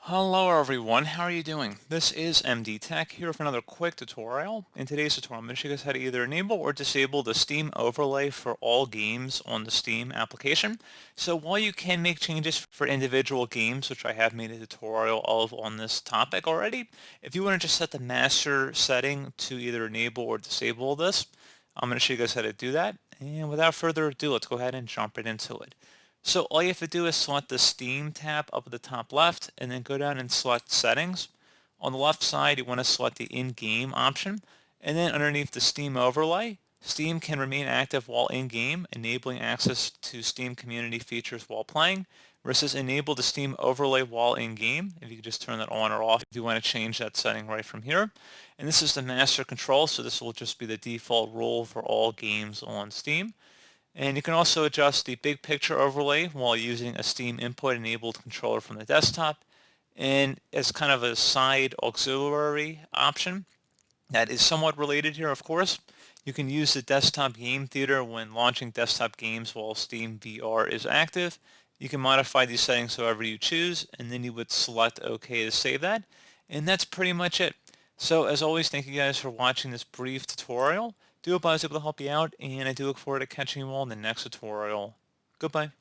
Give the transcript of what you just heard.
Hello everyone, how are you doing? This is MD Tech here with another quick tutorial. In today's tutorial, I'm going to show you guys how to either enable or disable the Steam overlay for all games on the Steam application. So while you can make changes for individual games, which I have made a tutorial of on this topic already, if you want to just set the master setting to either enable or disable this, I'm going to show you guys how to do that. And without further ado, let's go ahead and jump right into it. So all you have to do is select the Steam tab up at the top left and then go down and select Settings. On the left side, you want to select the In-Game option, and then underneath the Steam overlay, Steam can remain active while in-game, enabling access to Steam community features while playing, versus enable the Steam overlay while in-game, if you could just turn that on or off if you want to change that setting right from here. And this is the master control, so this will just be the default rule for all games on Steam. And you can also adjust the big picture overlay while using a Steam input enabled controller from the desktop. And as kind of a side auxiliary option that is somewhat related here, of course, you can use the desktop game theater when launching desktop games while Steam VR is active. You can modify these settings however you choose, and then you would select OK to save that. And that's pretty much it. So as always, thank you guys for watching this brief tutorial. Do hope I was able to help you out, and I do look forward to catching you all in the next tutorial. Goodbye.